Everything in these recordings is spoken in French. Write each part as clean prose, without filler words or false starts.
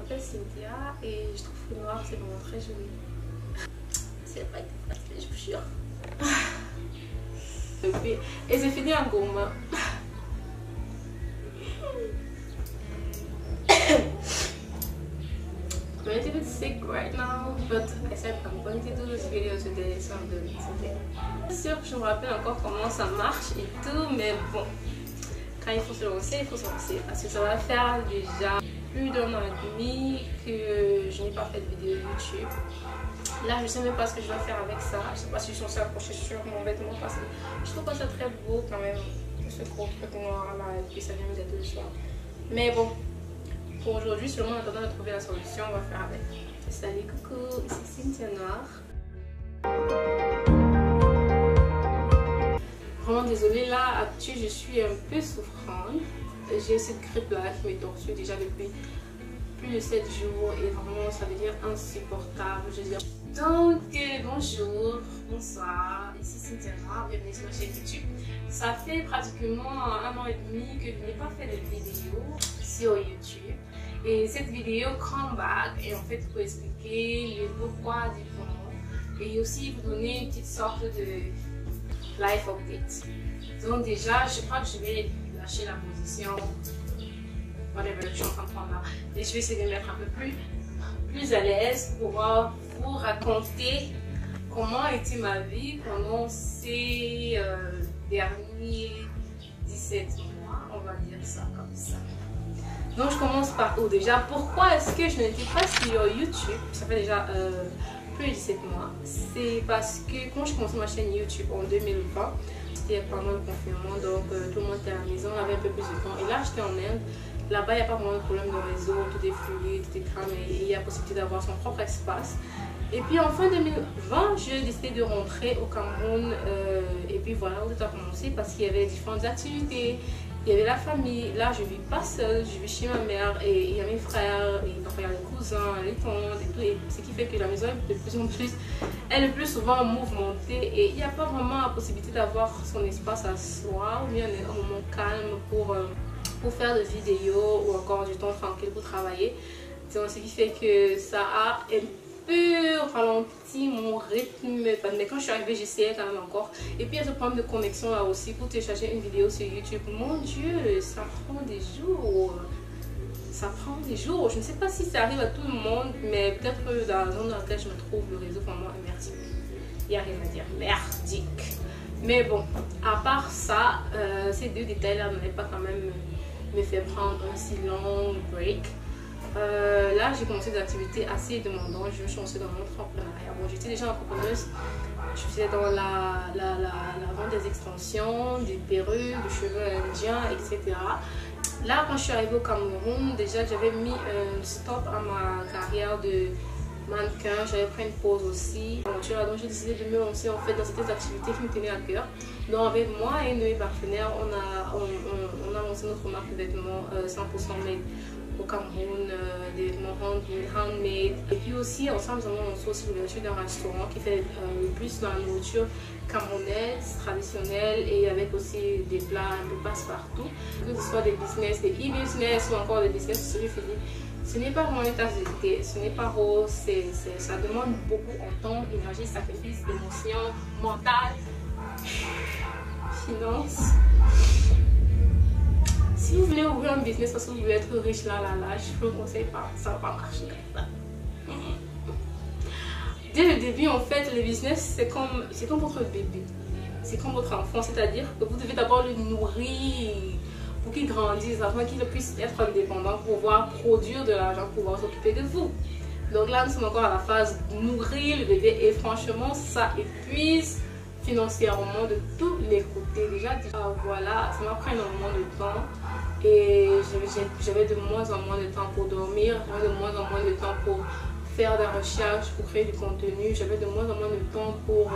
m'appelle Cynthia et je trouve que le noir c'est vraiment très joli. C'est pas été facile, je vous jure. Et c'est fini en gourmand. I'm a little bit sick right now, but I said I'm going to do this video today, so I'm doing it today. Bien sûr, je me rappelle encore comment ça marche et tout, mais bon, quand il faut se lancer, il faut se lancer parce que ça va faire déjà plus d'un an et demi que je n'ai pas fait de vidéo YouTube. Là, je ne sais même pas ce que je vais faire avec ça. Je ne sais pas si je suis censée accrocher sur mon vêtement parce que je trouve pas ça très beau quand même, ce gros truc noir là, et puis ça vient d'être le soir. Mais bon. Pour aujourd'hui, seulement en attendant de trouver la solution, on va faire avec. Salut, coucou, ici Cynthia Noir. Vraiment désolée, là, actuellement, je suis un peu souffrante. J'ai cette grippe là qui m'est tortue déjà depuis plus de 7 jours et vraiment ça devient insupportable. Je veux dire. Donc, bonjour, bonsoir, ici Cynthia Noir, bienvenue sur ma chaîne YouTube. Ça fait pratiquement 1 an et demi que je n'ai pas fait de vidéo sur YouTube. Et cette vidéo comeback est en fait pour expliquer le pourquoi du comment et aussi vous donner une petite sorte de life update. Donc déjà, je crois que je vais lâcher la position, whatever je suis en train de prendre là, et je vais essayer de me mettre un peu plus à l'aise pour vous raconter comment était ma vie pendant ces derniers 17 mois, on va dire ça comme ça. Donc je commence par où déjà? Pourquoi est-ce que je n'étais pas sur YouTube? Ça fait déjà plus de 17 mois. C'est parce que quand je commençais ma chaîne YouTube en 2020, c'était pendant le confinement, donc tout le monde était à la maison, on avait un peu plus de temps. Et là j'étais en Inde, là-bas il n'y a pas vraiment de problème de réseau, tout est fluide, tout est calme et il y a possibilité d'avoir son propre espace. Et puis en fin 2020, j'ai décidé de rentrer au Cameroun et puis voilà où tout a commencé parce qu'il y avait différentes activités. Il y avait la famille, là je ne vis pas seule, je vis chez ma mère et il y a mes frères, et donc il y a les cousins, les tantes et tout, et ce qui fait que la maison est de plus en plus, elle est plus souvent mouvementée et il n'y a pas vraiment la possibilité d'avoir son espace à soi ou bien un moment calme pour faire des vidéos ou encore du temps tranquille pour travailler. Donc ce qui fait que ça a un peu ralenti mon rythme, mais quand je suis arrivée j'essayais quand même encore. Et puis il y a ce problème de connexion là aussi pour télécharger une vidéo sur YouTube. Mon Dieu, ça prend des jours. Ça prend des jours. Je ne sais pas si ça arrive à tout le monde, mais peut-être que dans la zone dans laquelle je me trouve, le réseau vraiment est merdique. Il n'y a rien à dire, merdique. Mais bon, à part ça, ces deux détails là n'avaient pas quand même me fait prendre un si long break. Là, j'ai commencé des activités assez demandantes. Je me suis lancée dans l'entrepreneuriat. Bon, j'étais déjà entrepreneuse. Je faisais dans la vente des extensions, des perruques, des cheveux indiens, etc. Là, quand je suis arrivée au Cameroun, déjà, j'avais mis un stop à ma carrière de mannequin. J'avais pris une pause aussi. Donc, j'ai décidé de me lancer en fait dans ces activités qui me tenaient à cœur. Donc, avec moi et une de mes partenaires, on a lancé notre marque de vêtements 100% made au Cameroun, des vêtements handmade. Et puis aussi, ensemble, nous avons lancé aussi l'ouverture d'un restaurant qui fait le plus dans la nourriture camerounaise, traditionnelle et avec aussi des plats un peu passe-partout. Que ce soit des business, des e-business ou encore des business sur celui physique. Ce n'est pas vraiment une tasse de thé, ce n'est pas rose, ça demande beaucoup en temps, énergie, sacrifice, émotion, mental, finance. Si vous voulez ouvrir un business parce que vous voulez être riche là, je vous conseille pas, ça va pas marcher comme ça. Dès le début, en fait, le business, c'est comme votre bébé, c'est comme votre enfant, c'est-à-dire que vous devez d'abord le nourrir pour qu'il grandisse, afin qu'il puisse être indépendant, pour pouvoir produire de l'argent, pour pouvoir s'occuper de vous. Donc là, nous sommes encore à la phase de nourrir le bébé et franchement, ça épuise financièrement de tous les côtés. Déjà, voilà, ça m'a pris énormément de temps et j'avais de moins en moins de temps pour dormir, j'avais de moins en moins de temps pour faire des recherches, pour créer du contenu, j'avais de moins en moins de temps pour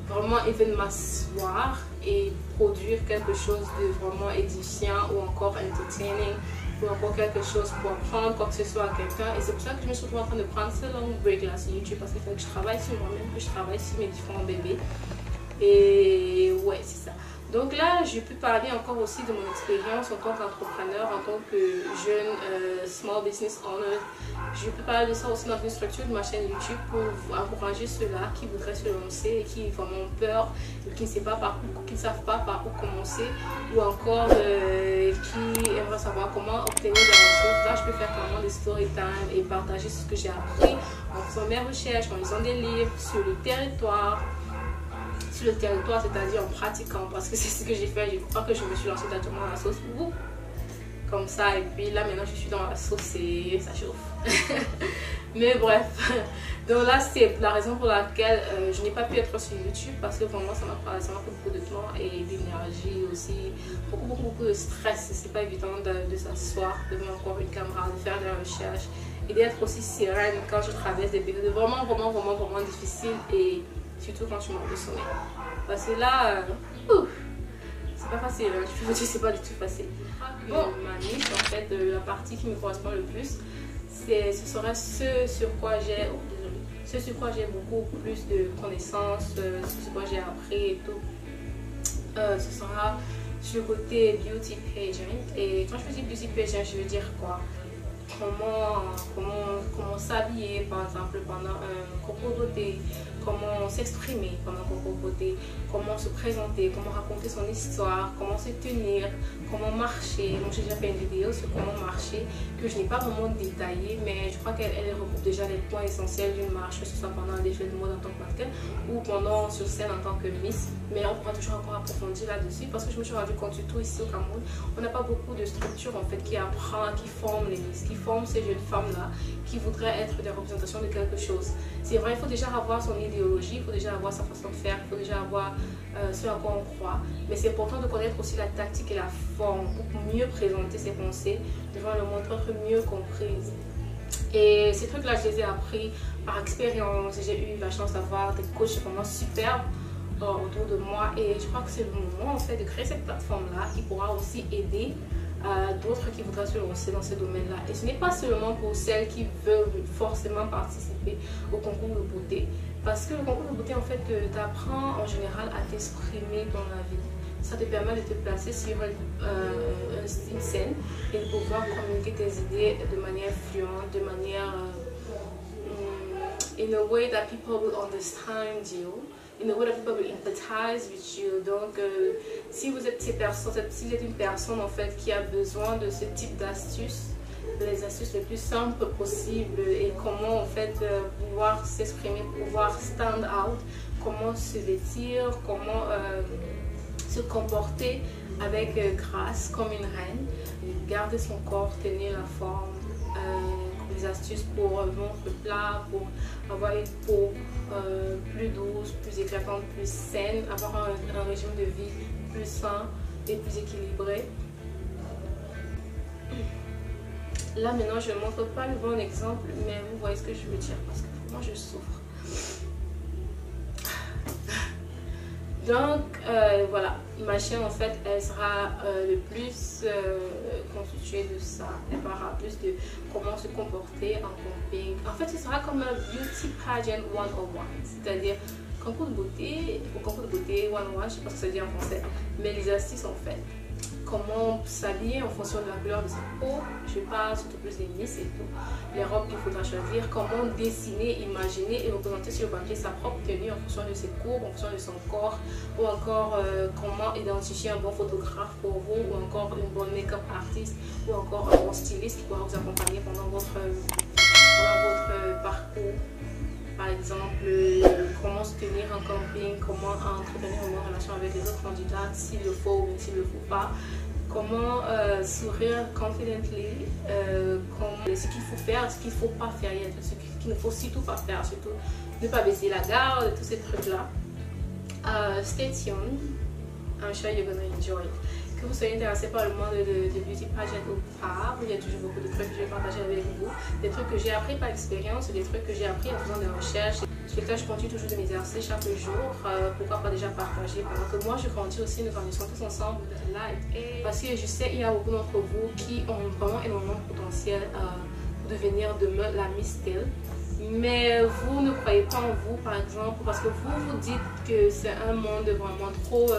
vraiment even m'asseoir et produire quelque chose de vraiment édifiant ou encore entertaining ou encore quelque chose pour apprendre quoi que ce soit à quelqu'un. Et c'est pour ça que je me suis retrouvée en train de prendre ce long break là sur YouTube parce qu'il faut que je travaille sur moi-même, que je travaille sur mes différents bébés. Et ouais, c'est ça. Donc là, je peux parler encore aussi de mon expérience en tant qu'entrepreneur, en tant que jeune small business owner. Je peux parler de ça aussi dans une structure de ma chaîne YouTube pour encourager ceux-là qui voudraient se lancer et qui ont vraiment peur, qui ne savent pas par où commencer, ou encore qui aimeraient savoir comment obtenir des ressources. Là, je peux faire carrément des story time et partager ce que j'ai appris en faisant mes recherches, en lisant des livres sur le territoire. Sur le territoire, c'est-à-dire en pratiquant, parce que c'est ce que j'ai fait. Je crois que je me suis lancée directement dans la sauce comme ça, et puis là maintenant je suis dans la sauce et ça chauffe. Mais bref, donc là c'est la raison pour laquelle je n'ai pas pu être sur YouTube, parce que vraiment ça m'a fait beaucoup de temps et d'énergie aussi, beaucoup de stress. C'est pas évident de s'asseoir devant encore une caméra, de faire des recherches et d'être aussi sereine quand je traverse des périodes vraiment difficiles, et surtout quand tu manques de sommeil. Parce que là, c'est pas facile, hein. Je peux vous dire, c'est pas du tout facile. Bon, ma niche, en fait, la partie qui me correspond le plus, ce serait ce sur quoi j'ai beaucoup plus de connaissances, ce sur quoi j'ai appris et tout. Ce sera sur le côté beauty pageant. Et quand je dis beauty pageant, je veux dire quoi? Comment s'habiller par exemple pendant un concours beauté, comment s'exprimer pendant un concours beauté, comment se présenter, comment raconter son histoire, comment se tenir, comment marcher. Donc j'ai déjà fait une vidéo sur comment marcher que je n'ai pas vraiment détaillée, mais je crois qu'elle regroupe déjà les points essentiels d'une marche, que ce soit pendant un défilé de mode en tant que mannequin ou pendant sur scène en tant que Miss. Mais on pourra toujours encore approfondir là-dessus, parce que je me suis rendu compte, surtout ici au Cameroun, on n'a pas beaucoup de structures en fait qui forment les Miss, qui forment ces jeunes femmes-là qui voudraient être des représentations de quelque chose. C'est vrai, il faut déjà avoir son idéologie, il faut déjà avoir sa façon de faire, il faut déjà avoir ce à quoi on croit. Mais c'est important de connaître aussi la tactique et la forme pour mieux présenter ses pensées devant le monde, pour être mieux comprise. Et ces trucs-là, je les ai appris par expérience. J'ai eu la chance d'avoir des coachs vraiment superbes autour de moi, et je crois que c'est le moment en fait de créer cette plateforme-là qui pourra aussi aider d'autres qui voudraient se lancer dans ce domaine-là. Et ce n'est pas seulement pour celles qui veulent forcément participer au concours de beauté, parce que le concours de beauté en fait t'apprend en général à t'exprimer dans la vie. Ça te permet de te placer sur une scène et de pouvoir communiquer tes idées de manière fluente, de manière in a way that people will understand you, in a way that people will empathize with you. Donc si vous êtes si vous êtes une personne en fait qui a besoin de ce type d'astuces, les astuces les plus simples possibles, et comment en fait pouvoir s'exprimer, pouvoir stand out, comment se vêtir, comment se comporter avec grâce comme une reine, garder son corps, tenir la forme, des astuces pour ventre plat, pour avoir une peau plus douce, plus éclatante, plus saine, avoir un régime de vie plus sain et plus équilibré. Là maintenant je ne montre pas le bon exemple, mais vous voyez ce que je veux dire, parce que moi je souffre. Donc voilà, ma chaîne en fait elle sera le plus constituée de ça. Elle parlera plus de comment se comporter en camping. En fait ce sera comme un beauty pageant 101, c'est-à-dire concours de beauté, ou concours de beauté 101, je sais pas ce que ça veut dire en français, mais les astuces en fait. Comment s'habiller en fonction de la couleur de sa peau, je parle surtout plus des Miss et tout, les robes qu'il faudra choisir, comment dessiner, imaginer et représenter sur le papier sa propre tenue en fonction de ses courbes, en fonction de son corps, ou encore comment identifier un bon photographe pour vous, ou encore une bonne make-up artiste, ou encore un bon styliste qui pourra vous accompagner pendant votre parcours. Par exemple, comment se tenir en camping, comment entretenir une bonne relation avec les autres candidats, s'il le faut ou s'il ne le faut pas, comment sourire confidently, ce qu'il faut faire, ce qu'il ne faut pas faire, ce qu'il ne faut surtout pas faire, surtout ne pas baisser la garde, tous ces trucs-là. Stay tuned, I'm sure you're gonna enjoy it. Que vous soyez intéressé par le monde de beauty pageant ou pas, il y a toujours beaucoup de trucs que je vais partager avec vous, des trucs que j'ai appris par expérience, des trucs que j'ai appris en faisant des recherches, sur lesquels je continue toujours de m'exercer chaque jour. Pourquoi pas déjà partager pendant que moi je grandis aussi, nous grandissons tous ensemble live. Parce que je sais il y a beaucoup d'entre vous qui ont vraiment énormément de potentiel pour devenir demain la Miss Style. Mais vous ne croyez pas en vous par exemple, parce que vous vous dites que c'est un monde vraiment trop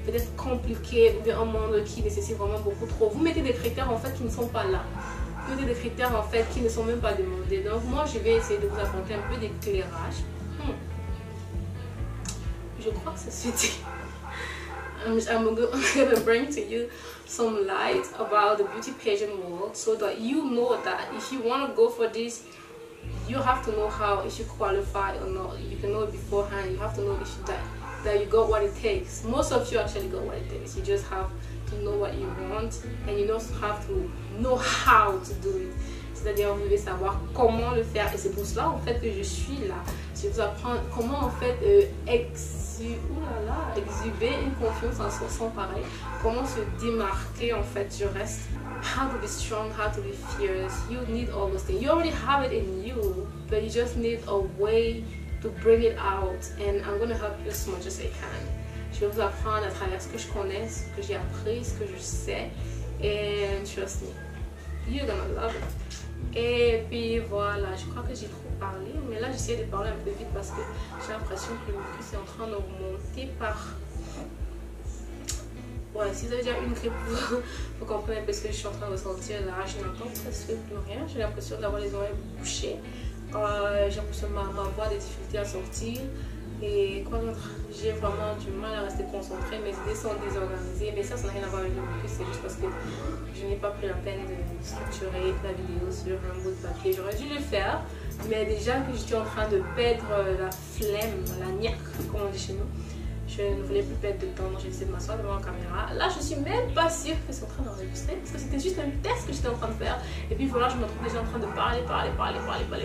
peut-être compliqué ou bien un monde qui nécessite vraiment beaucoup trop. Vous mettez des critères en fait qui ne sont pas là. Vous mettez des critères en fait qui ne sont même pas demandés. Donc moi je vais essayer de vous apporter un peu d'éclairage. Je crois que ça suffit. I'm gonna bring to you some light about the beauty pageant world so that you know that if you want to go for this, you have to know how, if you qualify or not. You can know it beforehand. You have to know if you that you got what it takes. Most of you actually got what it takes. You just have to know what you want and you also have to know how to do it. C'est-à-dire vous devez savoir comment le faire et c'est pour cela en fait que je suis là. Je vais vous apprendre comment en fait exhiber une confiance en soi sans pareil. Comment se démarquer en fait du reste. How to be strong, how to be fierce. You need all those things. You already have it in you, but you just need a way to bring it out. And I'm going to help you as much as I can. Je vais vous apprendre à travers ce que je connais, ce que j'ai appris, ce que je sais. And trust me, you're gonna love it. Et puis voilà, je crois que j'ai trop parlé, mais là j'essaie de parler un peu vite parce que j'ai l'impression que le mucus est en train de remonter par... Ouais, si vous avez déjà une grippe, vous comprenez un peu ce que je suis en train de ressentir là. Je n'entends presque plus rien, j'ai l'impression d'avoir les oreilles bouchées. J'ai l'impression que ma voix a des difficultés à sortir. Et quoi d'autre, j'ai vraiment du mal à rester concentrée, mes idées sont désorganisées, mais ça n'a rien à voir avec le mucus, c'est juste parce que je n'ai pas pris la peine de structurer la vidéo sur un bout de papier. J'aurais dû le faire, mais déjà que j'étais en train de perdre la flemme, la niaque, comme on dit chez nous, je ne voulais plus perdre de temps, donc j'ai essayé de m'asseoir devant la caméra. Là, je suis même pas sûre que c'est en train d'enregistrer, parce que c'était juste un test que j'étais en train de faire, et puis voilà, je me trouve déjà en train de parler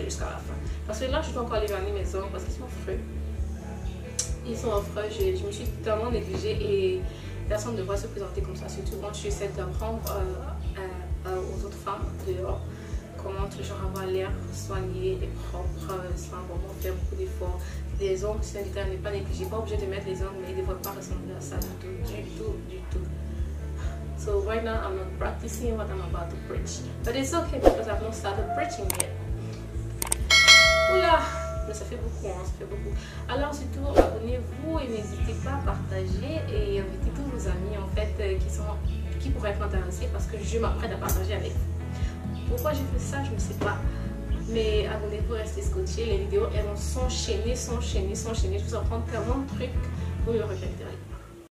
jusqu'à la fin. Parce que là, je dois encore aller vernis mes ongles parce qu'ils sont frais. Ils sont affreux, je me suis tellement négligée et personne ne devrait se présenter comme ça, surtout quand tu essaies d'apprendre aux autres femmes dehors comment toujours avoir l'air soigné et propre sans vraiment faire beaucoup d'efforts. Les ongles, c'est un détail à ne pas négliger, pas obligé de mettre les ongles, mais ils ne devraient pas ressembler à ça du tout. So right now I'm not practicing what I'm about to preach, but it's okay because I've not started preaching yet. Oula! Mais ça fait beaucoup, hein, ça fait beaucoup. Alors surtout, abonnez-vous et n'hésitez pas à partager et invitez tous vos amis en fait qui pourraient être intéressés parce que je m'apprête à partager avec vous. Pourquoi j'ai fait ça, je ne sais pas. Mais abonnez-vous, restez scotchés. Les vidéos, elles vont s'enchaîner. Je vous apprends tellement de trucs, vous me regretterez.